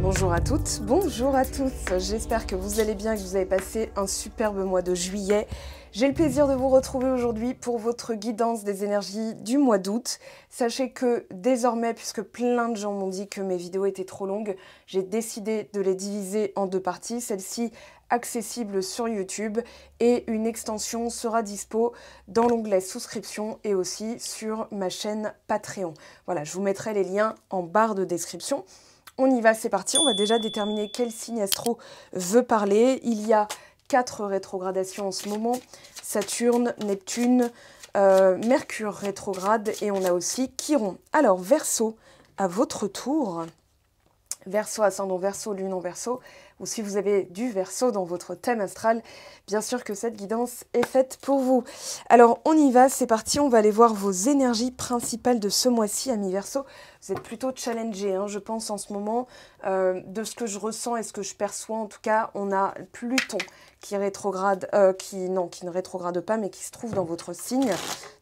Bonjour à toutes, bonjour à tous. J'espère que vous allez bien et que vous avez passé un superbe mois de juillet. J'ai le plaisir de vous retrouver aujourd'hui pour votre guidance des énergies du mois d'août. Sachez que désormais, puisque plein de gens m'ont dit que mes vidéos étaient trop longues, j'ai décidé de les diviser en deux parties. Celle-ci accessible sur YouTube et une extension sera dispo dans l'onglet souscription et aussi sur ma chaîne Patreon. Voilà, je vous mettrai les liens en barre de description. On y va, c'est parti. On va déjà déterminer quel signe astro veut parler. Il y a 4 rétrogradations en ce moment. Saturne, Neptune, Mercure rétrograde et on a aussi Chiron. Alors, Verseau, à votre tour. Verseau, ascendant Verseau, lune en Verseau, ou si vous avez du Verseau dans votre thème astral, bien sûr que cette guidance est faite pour vous. Alors, on y va, c'est parti, on va aller voir vos énergies principales de ce mois-ci, amis Verseau. Vous êtes plutôt challengés, hein, je pense, en ce moment, de ce que je ressens et ce que je perçois. En tout cas, on a Pluton qui rétrograde, qui ne rétrograde pas, mais qui se trouve dans votre signe.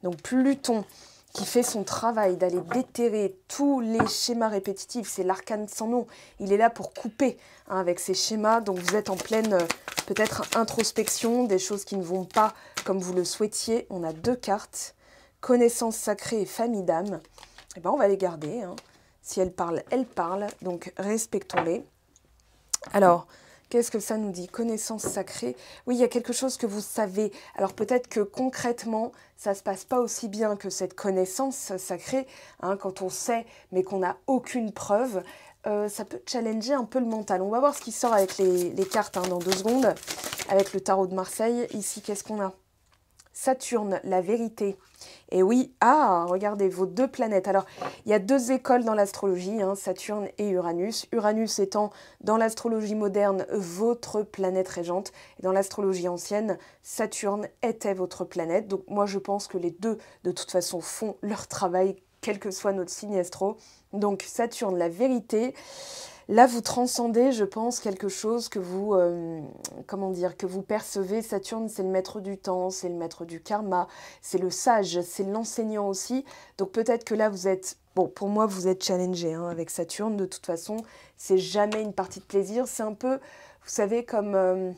Donc, Pluton qui fait son travail d'aller déterrer tous les schémas répétitifs. C'est l'arcane sans nom. Il est là pour couper avec ces schémas. Donc vous êtes en pleine peut-être introspection, des choses qui ne vont pas comme vous le souhaitiez. On a 2 cartes, connaissance sacrée et famille d'âme. Eh ben, on va les garder. Hein. Si elles parlent, elles parlent. Donc respectons-les. Alors, qu'est-ce que ça nous dit? Connaissance sacrée. Oui, il y a quelque chose que vous savez. Alors peut-être que concrètement, ça ne se passe pas aussi bien que cette connaissance sacrée, hein, quand on sait, mais qu'on n'a aucune preuve. Ça peut challenger un peu le mental. On va voir ce qui sort avec les cartes dans 2 secondes. Avec le tarot de Marseille. Ici, qu'est-ce qu'on a? Saturne, la vérité. Et oui, regardez, vos 2 planètes. Alors, il y a 2 écoles dans l'astrologie, hein, Saturne et Uranus. Uranus étant, dans l'astrologie moderne, votre planète régente. Et dans l'astrologie ancienne, Saturne était votre planète. Donc, moi, je pense que les 2, de toute façon, font leur travail, quel que soit notre signe astro. Donc, Saturne, la vérité. Là, vous transcendez, je pense, quelque chose que vous, que vous percevez. Saturne, c'est le maître du temps, c'est le maître du karma, c'est le sage, c'est l'enseignant aussi. Donc peut-être que là, vous êtes, bon, pour moi, vous êtes challengé avec Saturne. De toute façon, c'est jamais une partie de plaisir. C'est un peu, vous savez, comme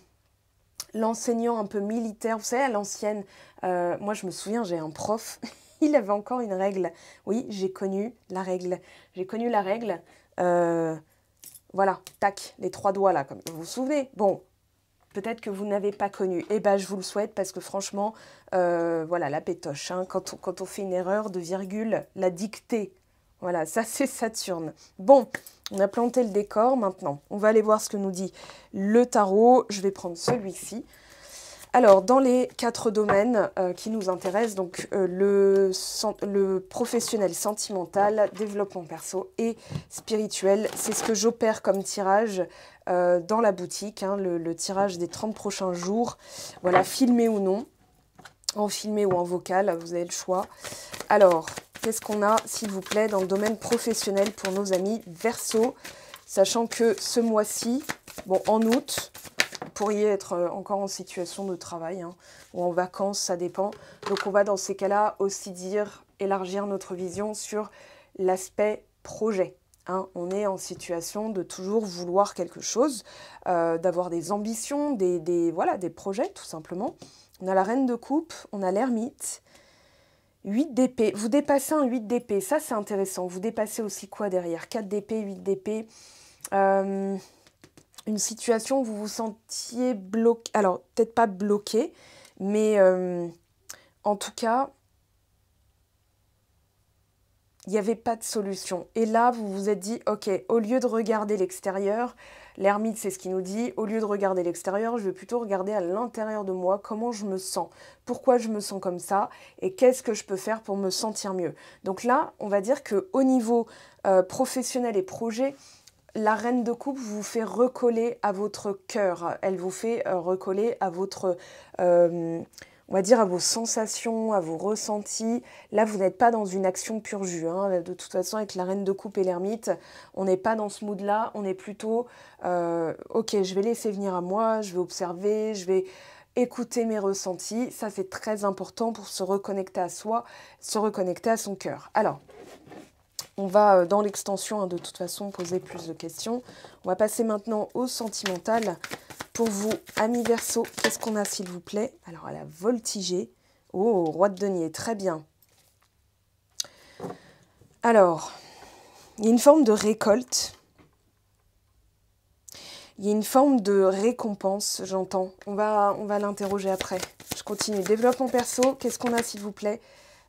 l'enseignant un peu militaire. Vous savez, à l'ancienne, moi, je me souviens, j'ai un prof, il avait encore une règle. Oui, j'ai connu la règle. J'ai connu la règle. Voilà, tac, les 3 doigts là, comme vous vous souvenez. Bon, peut-être que vous n'avez pas connu. Eh bien, je vous le souhaite parce que franchement, voilà, la pétoche. Hein, quand on fait une erreur de virgule, la dictée. Voilà, ça c'est Saturne. Bon, on a planté le décor maintenant. On va aller voir ce que nous dit le tarot. Je vais prendre celui-ci. Alors, dans les 4 domaines qui nous intéressent, donc le professionnel sentimental, développement perso et spirituel, c'est ce que j'opère comme tirage dans la boutique, hein, le tirage des 30 prochains jours. Voilà, filmé ou non, en filmé ou en vocal, vous avez le choix. Alors, qu'est-ce qu'on a, s'il vous plaît, dans le domaine professionnel pour nos amis Verseau, sachant que ce mois-ci, bon, en août, vous pourriez être encore en situation de travail ou en vacances, ça dépend. Donc on va dans ces cas-là aussi élargir notre vision sur l'aspect projet. Hein. On est en situation de toujours vouloir quelque chose, d'avoir des ambitions, des projets tout simplement. On a la reine de coupe, on a l'ermite, 8 d'épée. Vous dépassez un 8 d'épée, ça c'est intéressant. Vous dépassez aussi quoi derrière? 4 d'épée, 8 d'épée. Une situation où vous vous sentiez bloqué, alors peut-être pas bloqué, mais en tout cas, il n'y avait pas de solution. Et là, vous vous êtes dit, ok, au lieu de regarder l'extérieur, l'ermite, c'est ce qu'il nous dit, au lieu de regarder l'extérieur, je vais plutôt regarder à l'intérieur de moi comment je me sens, pourquoi je me sens comme ça, et qu'est-ce que je peux faire pour me sentir mieux. Donc là, on va dire qu'au niveau professionnel et projet, la reine de coupe vous fait recoller à votre cœur. Elle vous fait recoller à votre, on va dire, à vos sensations, à vos ressentis. Là, vous n'êtes pas dans une action pure jus. Hein. De toute façon, avec la reine de coupe et l'ermite, on n'est pas dans ce mood-là. On est plutôt, ok, je vais laisser venir à moi, je vais observer, je vais écouter mes ressentis. Ça, c'est très important pour se reconnecter à soi, se reconnecter à son cœur. Alors, On va, dans l'extension, hein, de toute façon, poser plus de questions. On va passer maintenant au sentimental. Pour vous, amis Verseau, qu'est-ce qu'on a, s'il vous plaît? Alors, elle a voltigé. Oh, roi de denier, très bien. Alors, il y a une forme de récolte. Il y a une forme de récompense, j'entends. On va l'interroger après. Je continue. Développement perso, qu'est-ce qu'on a, s'il vous plaît?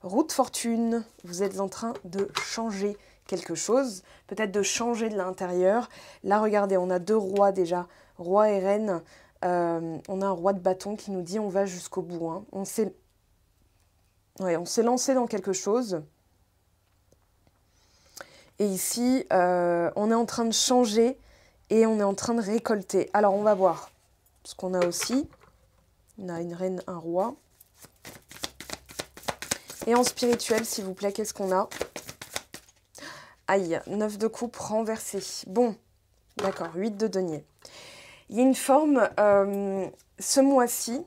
Route fortune, vous êtes en train de changer quelque chose, peut-être de changer de l'intérieur. Là, regardez, on a 2 rois déjà, roi et reine. On a un roi de bâton qui nous dit on va jusqu'au bout. Hein. On s'est lancé dans quelque chose. Et ici, on est en train de changer et on est en train de récolter. Alors, on va voir ce qu'on a aussi. On a une reine, un roi. Et en spirituel, s'il vous plaît, qu'est-ce qu'on a? Aïe, 9 de coupe renversé. Bon, d'accord, 8 de denier. Il y a une forme, ce mois-ci,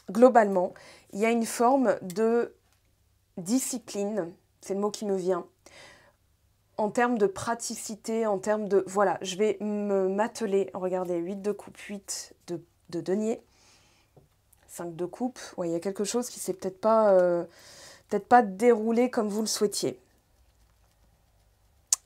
globalement, il y a une forme de discipline, c'est le mot qui me vient, en termes de praticité, en termes de... Voilà, je vais m'atteler, regardez, 8 de coupe, 8 de denier, 5 de coupe. Ouais, il y a quelque chose qui s'est peut-être pas déroulé comme vous le souhaitiez.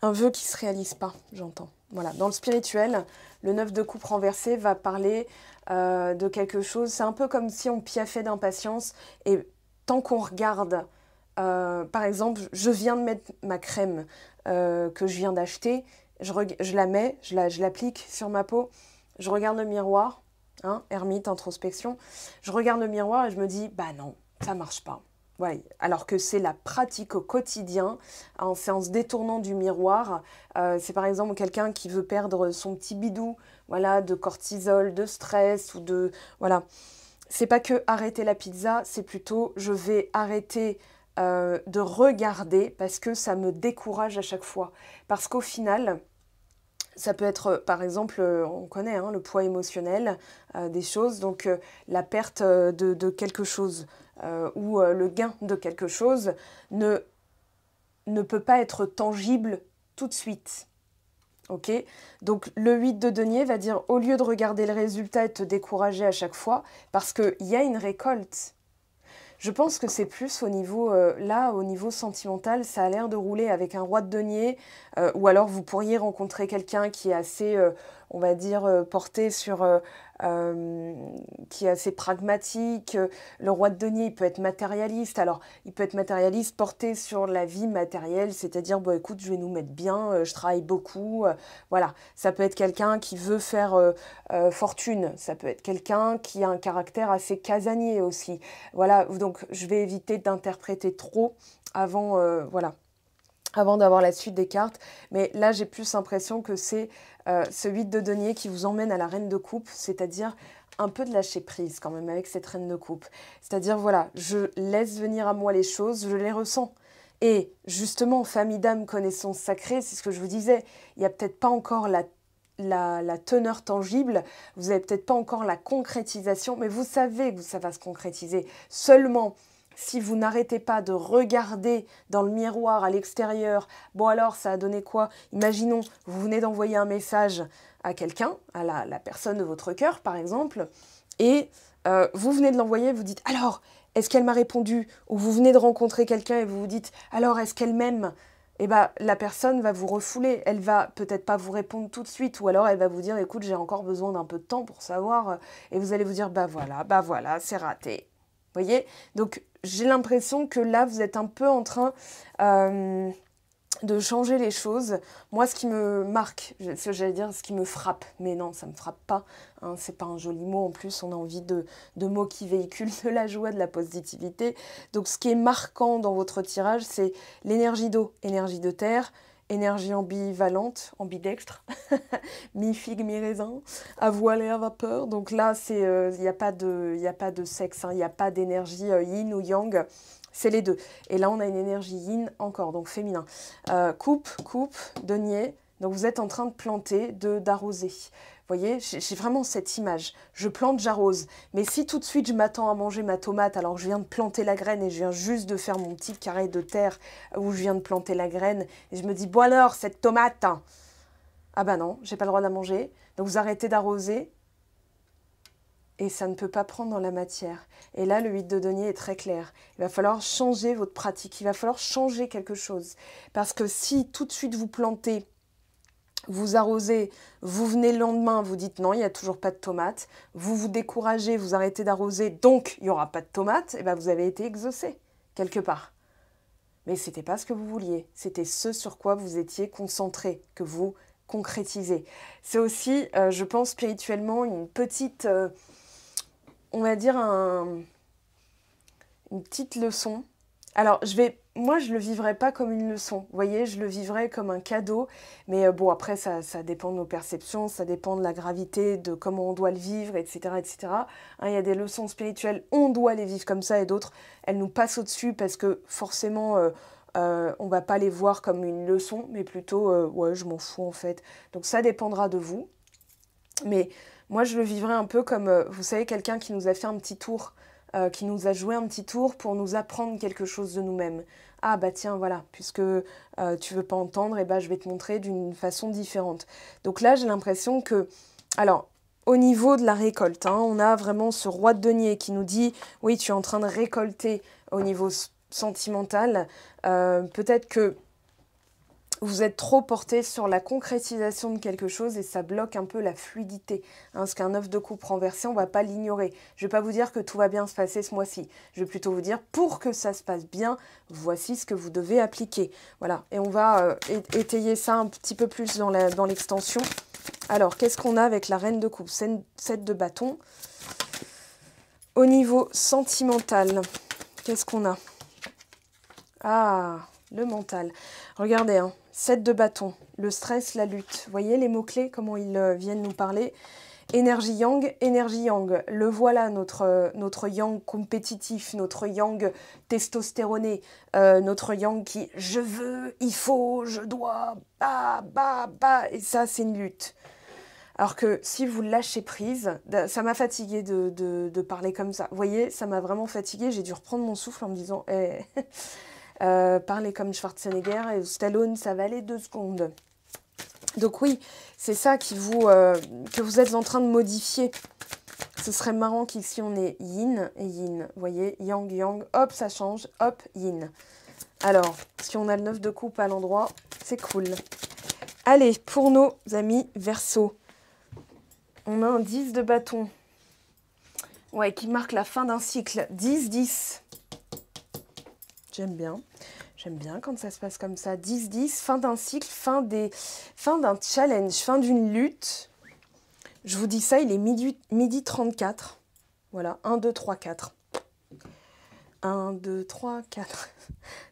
Un vœu qui ne se réalise pas, j'entends. Voilà, dans le spirituel, le 9 de coupe renversé va parler de quelque chose. C'est un peu comme si on piaffait d'impatience. Et tant qu'on regarde, par exemple, je viens de mettre ma crème que je viens d'acheter, je la mets, je l'applique sur ma peau, je regarde le miroir, hein, ermite, introspection, je regarde le miroir et je me dis, bah non, ça marche pas. Ouais, alors que c'est la pratique au quotidien, hein, c'est en se détournant du miroir. C'est par exemple quelqu'un qui veut perdre son petit bidou, voilà, de cortisol, de stress ou de... Voilà, c'est pas que arrêter la pizza, c'est plutôt je vais arrêter de regarder parce que ça me décourage à chaque fois. Parce qu'au final... Ça peut être, par exemple, on connaît hein, le poids émotionnel des choses, donc la perte de quelque chose ou le gain de quelque chose ne peut pas être tangible tout de suite. Ok, donc le 8 de denier va dire, au lieu de regarder le résultat et te décourager à chaque fois, parce qu'il y a une récolte. Je pense que c'est plus au niveau, là, au niveau sentimental, ça a l'air de rouler avec un roi de denier, ou alors vous pourriez rencontrer quelqu'un qui est assez, on va dire, porté sur, qui est assez pragmatique. Le roi de denier, il peut être matérialiste. Alors, il peut être matérialiste porté sur la vie matérielle, c'est-à-dire, bon, écoute, je vais nous mettre bien, je travaille beaucoup. Voilà, ça peut être quelqu'un qui veut faire fortune. Ça peut être quelqu'un qui a un caractère assez casanier aussi. Voilà, donc je vais éviter d'interpréter trop avant, voilà, avant d'avoir la suite des cartes. Mais là, j'ai plus l'impression que c'est ce 8 de denier qui vous emmène à la reine de coupe, c'est-à-dire un peu de lâcher prise quand même avec cette reine de coupe. C'est-à-dire, voilà, je laisse venir à moi les choses, je les ressens. Et justement, famille d'âme, connaissance sacrée, c'est ce que je vous disais, il n'y a peut-être pas encore la teneur tangible, vous n'avez peut-être pas encore la concrétisation, mais vous savez que ça va se concrétiser. Seulement, si vous n'arrêtez pas de regarder dans le miroir à l'extérieur, bon alors ça a donné quoi? Imaginons, vous venez d'envoyer un message à quelqu'un, à la personne de votre cœur par exemple, et vous venez de l'envoyer, vous dites alors, est-ce qu'elle m'a répondu? Ou vous venez de rencontrer quelqu'un et vous vous dites alors, est-ce qu'elle m'aime? Eh ben, la personne va vous refouler, elle va peut-être pas vous répondre tout de suite, ou alors elle va vous dire, écoute, j'ai encore besoin d'un peu de temps pour savoir, et vous allez vous dire, bah voilà, c'est raté. Vous voyez? Donc, j'ai l'impression que là, vous êtes un peu en train de changer les choses. Moi, ce qui me marque, j'allais dire ce qui me frappe, mais non, ça ne me frappe pas. Hein, c'est pas un joli mot en plus, on a envie de mots qui véhiculent de la joie, de la positivité. Donc, ce qui est marquant dans votre tirage, c'est l'énergie d'eau, énergie de terre, énergie ambivalente, ambidextre, mi-figue, mi-raisin, à voile et à vapeur. Donc là, il n'y a pas de sexe, il n'y a pas d'énergie yin ou yang. C'est les deux. Et là, on a une énergie yin encore, donc féminin. Coupe, denier, Donc vous êtes en train de planter, d'arroser. Vous voyez, j'ai vraiment cette image. Je plante, j'arrose. Mais si tout de suite je m'attends à manger ma tomate alors que je viens de planter la graine et je viens juste de faire mon petit carré de terre où je viens de planter la graine et je me dis, bon alors, cette tomate, hein, ah bah non, j'ai pas le droit de la manger. Donc vous arrêtez d'arroser et ça ne peut pas prendre dans la matière. Et là, le 8 de denier est très clair. Il va falloir changer votre pratique, il va falloir changer quelque chose. Parce que si tout de suite vous plantez, vous arrosez, vous venez le lendemain, vous dites non, il n'y a toujours pas de tomates, vous vous découragez, vous arrêtez d'arroser, donc il n'y aura pas de tomates, et bien vous avez été exaucé, quelque part. Mais ce n'était pas ce que vous vouliez, c'était ce sur quoi vous étiez concentré, que vous concrétisez. C'est aussi, je pense, spirituellement, une petite, on va dire, une petite leçon. Alors, moi, je ne le vivrais pas comme une leçon, vous voyez, je le vivrais comme un cadeau, mais bon, après, ça dépend de nos perceptions, ça dépend de la gravité, de comment on doit le vivre, etc., etc. Hein, il y a des leçons spirituelles, on doit les vivre comme ça, et d'autres, elles nous passent au-dessus, parce que forcément, on ne va pas les voir comme une leçon, mais plutôt, ouais, je m'en fous, en fait. Donc, ça dépendra de vous, mais moi, je le vivrais un peu comme, vous savez, quelqu'un qui nous a fait un petit tour, qui nous a joué un petit tour pour nous apprendre quelque chose de nous-mêmes. Ah bah tiens, voilà, puisque tu veux pas entendre, et bah, je vais te montrer d'une façon différente. Donc là, j'ai l'impression que... Alors, au niveau de la récolte, hein, on a vraiment ce roi de denier qui nous dit, oui, tu es en train de récolter au niveau sentimental. Peut-être que vous êtes trop porté sur la concrétisation de quelque chose et ça bloque un peu la fluidité. Hein, parce qu'un œuf de coupe renversé, on ne va pas l'ignorer. Je ne vais pas vous dire que tout va bien se passer ce mois-ci. Je vais plutôt vous dire, pour que ça se passe bien, voici ce que vous devez appliquer. Voilà, et on va étayer ça un petit peu plus dans l'extension. Alors, qu'est-ce qu'on a avec la reine de coupe? 7 de bâton. Au niveau sentimental, qu'est-ce qu'on a? Ah, le mental. Regardez, hein. 7 de bâton, le stress, la lutte. Vous voyez les mots-clés, comment ils viennent nous parler? Énergie yang, le voilà, notre yang compétitif, notre yang testostéroné, notre yang qui « je veux, il faut, je dois, bah », et ça c'est une lutte. Alors que si vous lâchez prise, ça m'a fatiguée de parler comme ça. Vous voyez, ça m'a vraiment fatiguée, j'ai dû reprendre mon souffle en me disant parler comme Schwarzenegger et Stallone, ça va aller 2 secondes. Donc oui, c'est ça que vous êtes en train de modifier. Ce serait marrant qu'ici on ait yin et yin. Vous voyez, yang, yang, hop, ça change, hop, yin. Alors, si on a le 9 de coupe à l'endroit, c'est cool. Allez, pour nos amis Verseau, on a un 10 de bâton. Ouais, qui marque la fin d'un cycle. 10, 10. J'aime bien. J'aime bien quand ça se passe comme ça. 10, 10, fin d'un cycle, fin d'un challenge, fin d'une lutte. Je vous dis ça, il est midi 34. Voilà, 1, 2, 3, 4. 1, 2, 3, 4.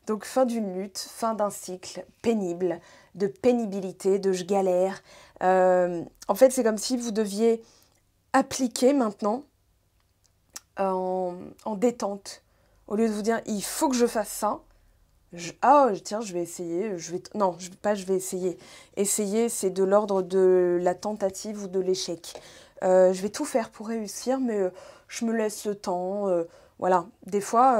Donc, fin d'une lutte, fin d'un cycle pénible, de pénibilité, de je galère. En fait, c'est comme si vous deviez appliquer maintenant en détente. Au lieu de vous dire, il faut que je fasse ça. Tiens, je vais essayer. Non, je vais essayer. Essayer, c'est de l'ordre de la tentative ou de l'échec. Je vais tout faire pour réussir, mais je me laisse le temps. Voilà, des fois,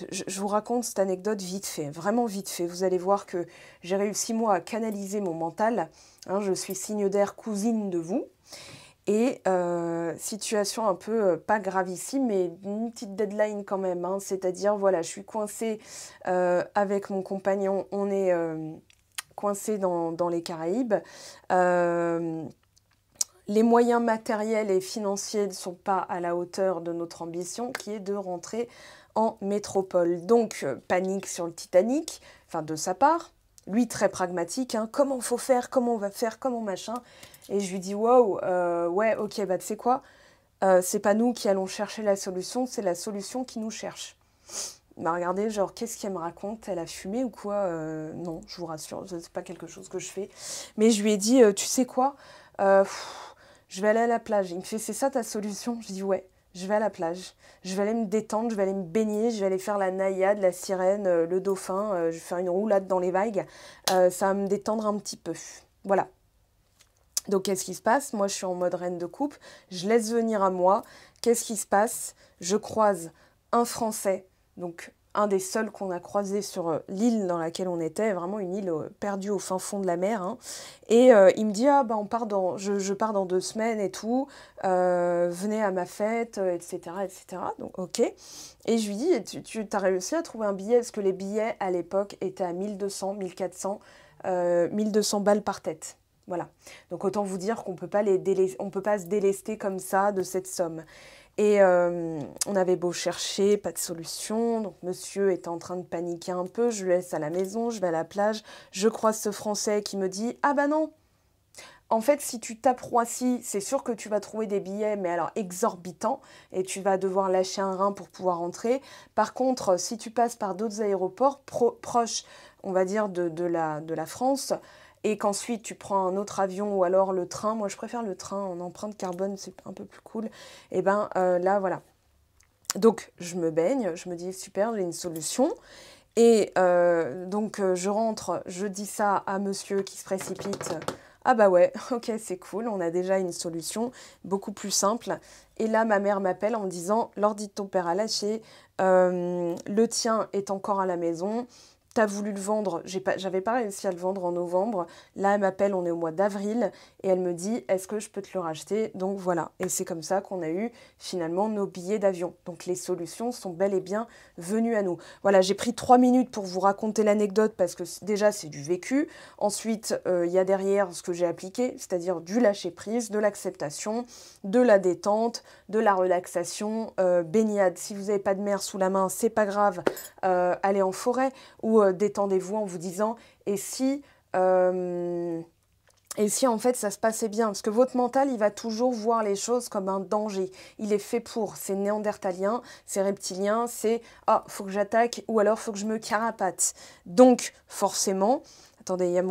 je vous raconte cette anecdote vite fait, vraiment vite fait. Vous allez voir que j'ai réussi, moi, à canaliser mon mental. Hein, je suis signe d'air, cousine de vous. Et situation un peu, pas gravissime, mais une petite deadline quand même. Hein, c'est-à-dire, voilà, je suis coincée avec mon compagnon, on est coincé dans les Caraïbes. Les moyens matériels et financiers ne sont pas à la hauteur de notre ambition, qui est de rentrer en métropole. Donc, panique sur le Titanic, enfin de sa part. Lui, très pragmatique, hein, comment faut faire, comment on va faire, comment machin. Et je lui dis, wow, ouais, ok, bah tu sais quoi, c'est pas nous qui allons chercher la solution, c'est la solution qui nous cherche. Bah regardez, genre, qu'est-ce qu'elle me raconte? Elle a fumé ou quoi? Non, je vous rassure, c'est pas quelque chose que je fais. Mais je lui ai dit, tu sais quoi, je vais aller à la plage. Il me fait, c'est ça ta solution? Je dis, ouais, je vais à la plage. Je vais aller me détendre, je vais aller me baigner, je vais aller faire la naïade, la sirène, le dauphin, je vais faire une roulade dans les vagues. Ça va me détendre un petit peu. Voilà. Donc, qu'est-ce qui se passe? Moi, je suis en mode reine de coupe. Je laisse venir à moi. Qu'est-ce qui se passe? Je croise un Français, donc un des seuls qu'on a croisé sur l'île dans laquelle on était, vraiment une île perdue au fin fond de la mer. Hein. Et il me dit, ah bah je pars dans 2 semaines et tout, venez à ma fête, etc., etc. Donc ok. Et je lui dis, tu as réussi à trouver un billet? Parce que les billets à l'époque étaient à 1200, 1400, 1200 balles par tête. Voilà. Donc autant vous dire qu'on peut pas on peut pas se délester comme ça de cette somme. Et on avait beau chercher, pas de solution. Donc monsieur était en train de paniquer un peu. Je le laisse à la maison, je vais à la plage. Je croise ce Français qui me dit, ah bah non, en fait, si tu tapes Roissy, c'est sûr que tu vas trouver des billets, mais alors exorbitants, et tu vas devoir lâcher un rein pour pouvoir entrer. Par contre, si tu passes par d'autres aéroports proches, on va dire, de la France, et qu'ensuite tu prends un autre avion ou alors le train, moi je préfère le train en empreinte carbone, c'est un peu plus cool, et ben là voilà. Donc je me baigne, je me dis super, j'ai une solution. Et donc je rentre, je dis ça à monsieur qui se précipite. Ah bah ouais, ok, c'est cool, on a déjà une solution beaucoup plus simple. Et là, ma mère m'appelle en me disant, l'ordi de ton père a lâché, le tien est encore à la maison, t'as voulu le vendre, j'avais pas réussi à le vendre en novembre. Là, elle m'appelle, on est au mois d'avril, et elle me dit, est-ce que je peux te le racheter? Donc voilà, et c'est comme ça qu'on a eu finalement nos billets d'avion. Donc les solutions sont bel et bien venues à nous. Voilà, j'ai pris 3 minutes pour vous raconter l'anecdote parce que déjà c'est du vécu. Ensuite, il y a derrière ce que j'ai appliqué, c'est-à-dire du lâcher-prise, de l'acceptation, de la détente, de la relaxation, baignade. Si vous n'avez pas de mer sous la main, c'est pas grave, allez en forêt ou détendez-vous en vous disant et si en fait ça se passait bien, parce que votre mental il va toujours voir les choses comme un danger, il est fait pour, c'est néandertalien, c'est reptilien, c'est ah faut que j'attaque ou alors faut que je me carapate. Donc forcément, attendez, il y a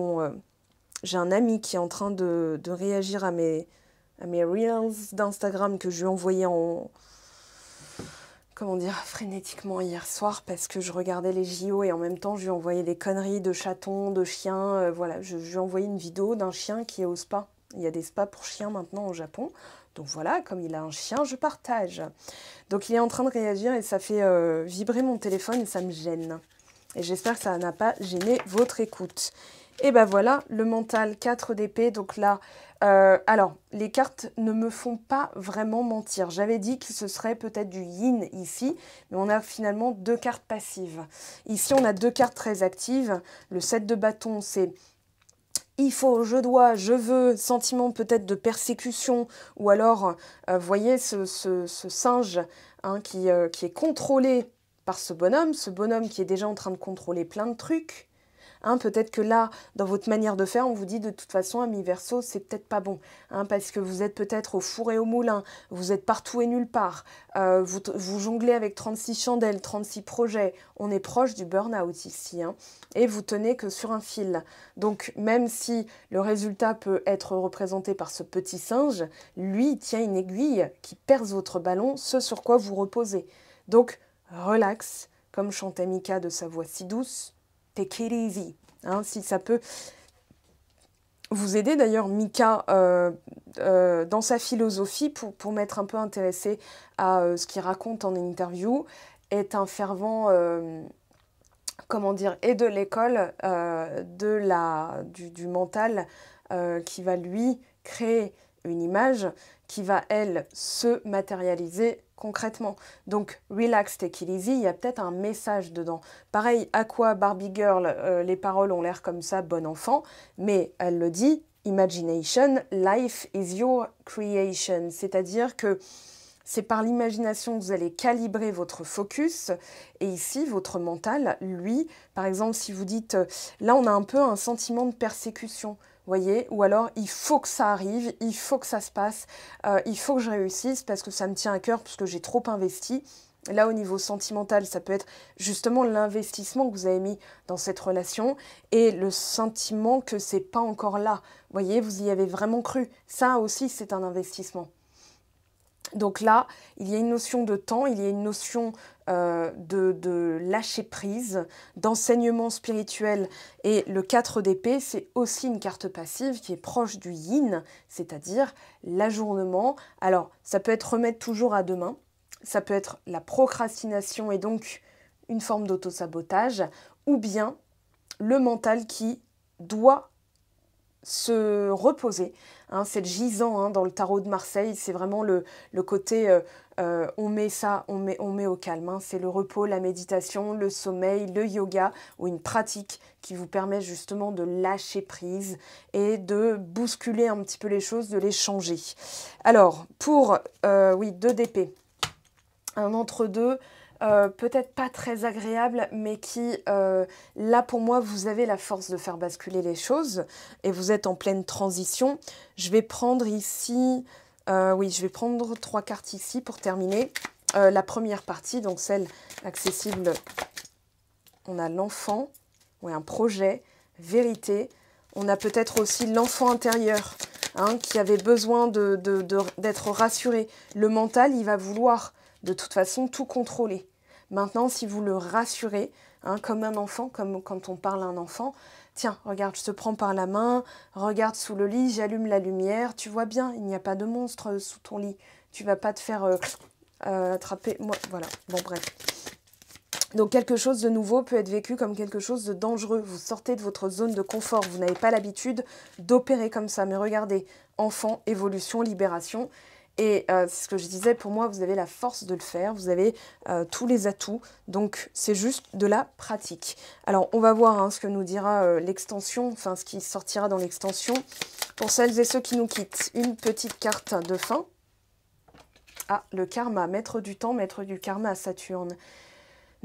j'ai un ami qui est en train de réagir à mes reels d'Instagram que je lui ai envoyé en comment dire, frénétiquement hier soir parce que je regardais les JO et en même temps je lui envoyais des conneries de chatons, de chiens. Voilà, je lui ai envoyé une vidéo d'un chien qui est au spa. Il y a des spas pour chiens maintenant au Japon. Donc voilà, comme il a un chien, je partage. Donc il est en train de réagir et ça fait vibrer mon téléphone et ça me gêne. Et j'espère que ça n'a pas gêné votre écoute. Et ben voilà, le mental 4 d'épée. Donc là, alors, les cartes ne me font pas vraiment mentir. J'avais dit que ce serait peut-être du yin ici, mais on a finalement 2 cartes passives. Ici, on a 2 cartes très actives. Le 7 de bâton, c'est il faut, je dois, je veux, sentiment peut-être de persécution, ou alors, vous voyez, ce singe hein, qui est contrôlé par ce bonhomme qui est déjà en train de contrôler plein de trucs. Hein, peut-être que là, dans votre manière de faire, on vous dit de toute façon, ami Verseau, c'est peut-être pas bon. Hein, parce que vous êtes peut-être au four et au moulin, vous êtes partout et nulle part. Vous jonglez avec 36 chandelles, 36 projets. On est proche du burn-out ici. Hein, et vous tenez que sur un fil. Donc, même si le résultat peut être représenté par ce petit singe, lui, il tient une aiguille qui perce votre ballon, ce sur quoi vous reposez. Donc, relax, comme chantait Mika de sa voix si douce. Take it easy, hein, si ça peut vous aider. D'ailleurs, Mika, dans sa philosophie, pour m'être un peu intéressée à ce qu'il raconte en interview, est un fervent, comment dire, et de l'école, du mental, qui va lui créer une image qui va, elle, se matérialiser concrètement. Donc, relax, take it easy, il y a peut-être un message dedans. Pareil, Aqua, Barbie Girl, les paroles ont l'air comme ça, bon enfant, mais elle le dit, imagination, life is your creation. C'est-à-dire que c'est par l'imagination que vous allez calibrer votre focus. Et ici, votre mental, lui, par exemple, si vous dites, là, on a un peu un sentiment de persécution. Voyez, ou alors il faut que ça arrive, il faut que ça se passe, il faut que je réussisse parce que ça me tient à cœur, parce que j'ai trop investi. Là, au niveau sentimental, ça peut être justement l'investissement que vous avez mis dans cette relation et le sentiment que c'est pas encore là. Voyez, vous y avez vraiment cru. Ça aussi, c'est un investissement. Donc là, il y a une notion de temps, il y a une notion de lâcher prise, d'enseignement spirituel. Et le 4 d'épée, c'est aussi une carte passive qui est proche du yin, c'est-à-dire l'ajournement. Alors, ça peut être remettre toujours à demain, ça peut être la procrastination et donc une forme d'autosabotage, ou bien le mental qui doit se reposer. Hein, c'est le gisant hein, dans le tarot de Marseille, c'est vraiment le côté on met ça, on met au calme. Hein, c'est le repos, la méditation, le sommeil, le yoga ou une pratique qui vous permet justement de lâcher prise et de bousculer un petit peu les choses, de les changer. Alors, pour, oui, 2 d'épée, un entre-deux, peut-être pas très agréable, mais qui, là pour moi, vous avez la force de faire basculer les choses et vous êtes en pleine transition. Je vais prendre ici, oui, je vais prendre 3 cartes ici pour terminer. La première partie, donc celle accessible, on a l'enfant, oui, un projet, vérité. On a peut-être aussi l'enfant intérieur hein, qui avait besoin d'être rassuré. Le mental, il va vouloir de toute façon tout contrôler. Maintenant, si vous le rassurez, hein, comme un enfant, comme quand on parle à un enfant, tiens, regarde, je te prends par la main, regarde sous le lit, j'allume la lumière, tu vois bien, il n'y a pas de monstre sous ton lit, tu vas pas te faire attraper, moi, voilà, bon bref. Donc quelque chose de nouveau peut être vécu comme quelque chose de dangereux, vous sortez de votre zone de confort, vous n'avez pas l'habitude d'opérer comme ça, mais regardez, enfant, évolution, libération. Et c'est ce que je disais, pour moi, vous avez la force de le faire, vous avez tous les atouts, donc c'est juste de la pratique. Alors, on va voir hein, ce que nous dira l'extension, enfin ce qui sortira dans l'extension. Pour celles et ceux qui nous quittent, une petite carte de fin. Ah, le karma, maître du temps, maître du karma à Saturne.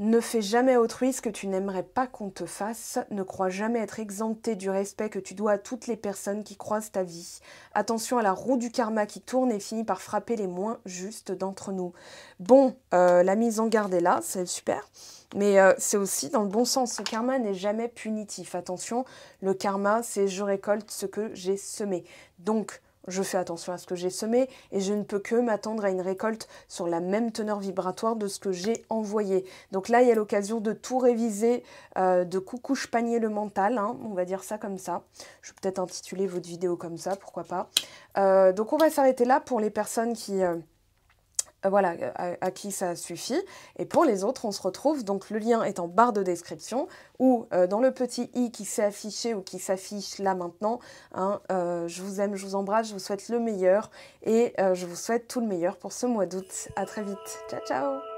Ne fais jamais à autrui ce que tu n'aimerais pas qu'on te fasse. Ne crois jamais être exempté du respect que tu dois à toutes les personnes qui croisent ta vie. Attention à la roue du karma qui tourne et finit par frapper les moins justes d'entre nous. Bon, la mise en garde est là, c'est super. Mais c'est aussi dans le bon sens. Ce karma n'est jamais punitif. Attention, le karma, c'est je récolte ce que j'ai semé. Donc, je fais attention à ce que j'ai semé et je ne peux que m'attendre à une récolte sur la même teneur vibratoire de ce que j'ai envoyé. Donc là, il y a l'occasion de tout réviser, de coucouche panier le mental, hein, on va dire ça comme ça. Je vais peut-être intituler votre vidéo comme ça, pourquoi pas. Donc on va s'arrêter là pour les personnes qui... voilà, à qui ça suffit. Et pour les autres, on se retrouve, donc le lien est en barre de description, ou dans le petit i qui s'est affiché ou qui s'affiche là maintenant. Hein, je vous aime, je vous embrasse, je vous souhaite le meilleur, et je vous souhaite tout le meilleur pour ce mois d'août. À très vite. Ciao, ciao!